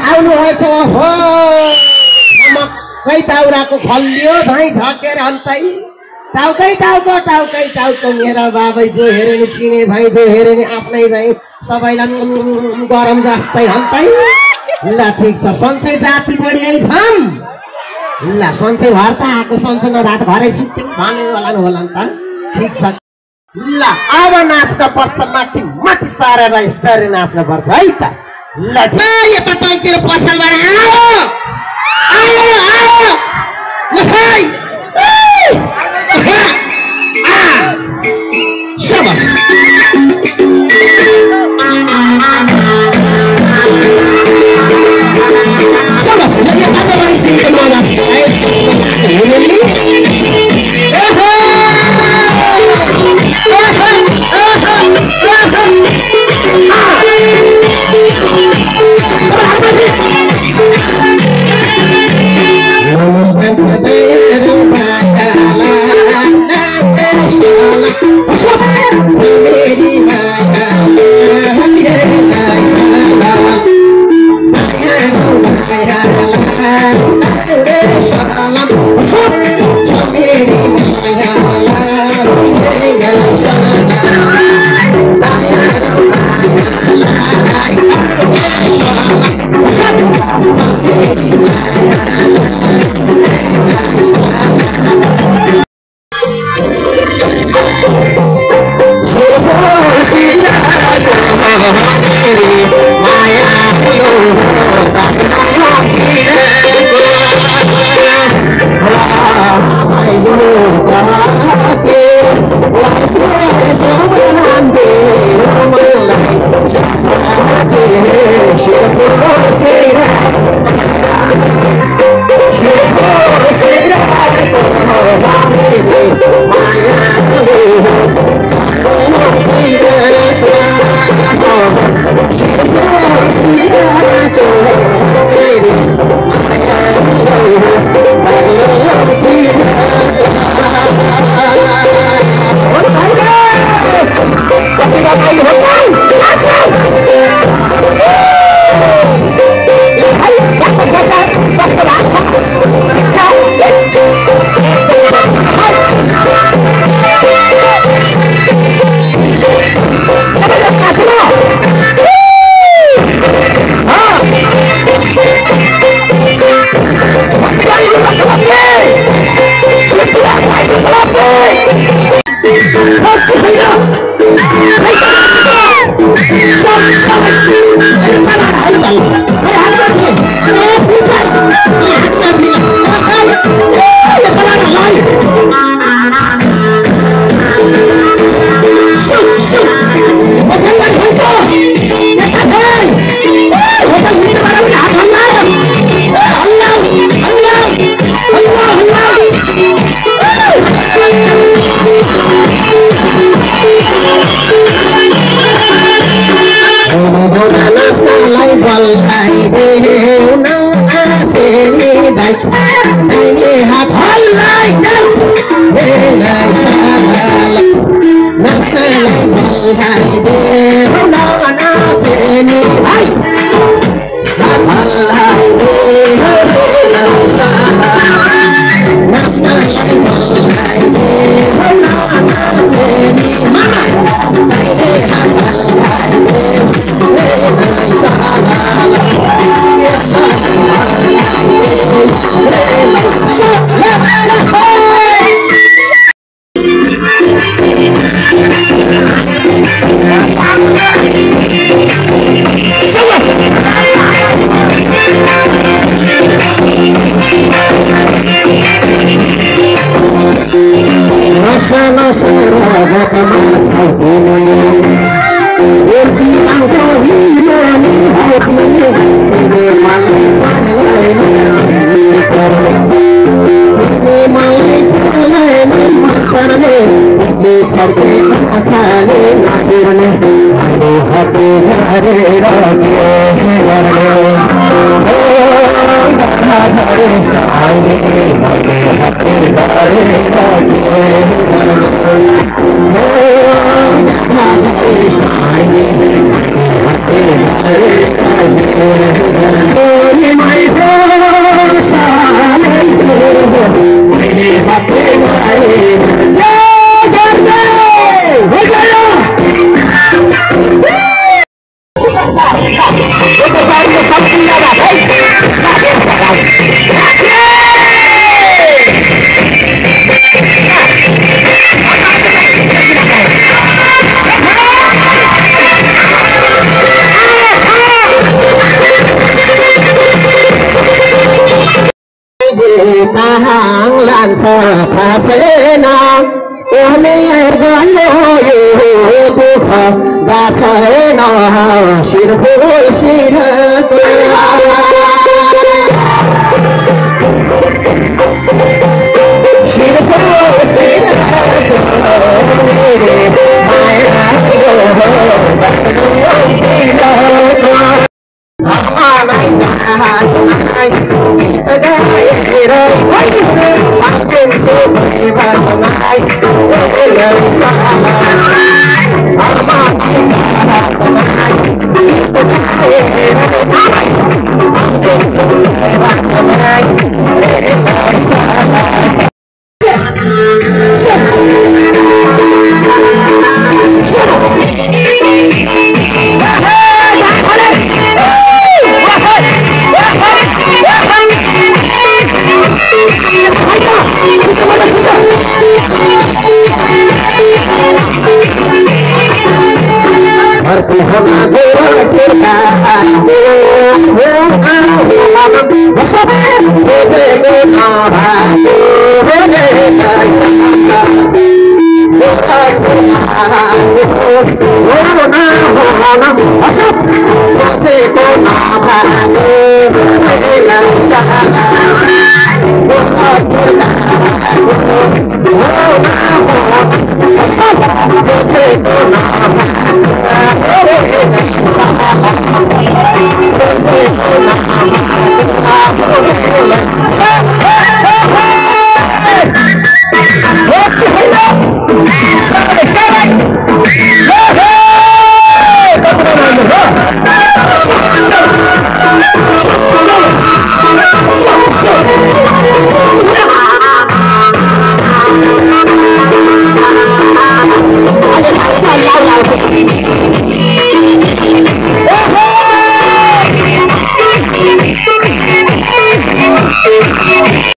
आउनु भएछ हो खै दाउराको खल्लियो धाइ झकेर अन्तै टाउकै टाउको मेरा बाबै जो हेरे नि चिने झै जो हेरे नि आफ्नै झै सबैलाई गरम जस्तै हन्तै ल ठिक छ सन्चै जाति बढी आइछन् ल सन्चै घर त आएको सन्चै नभए घरै सुत्ति भन्ने होला नि त ठिक छ ल अब नाच्न पर्छ माथि माथि सारेर यसरी नाच्न पर्छ है त ल यता तलतिर पसलबाट आयो Tahang lansa pasena Ome gano yuduha Gatena shirful shirata Shirful shirata Maya yuduha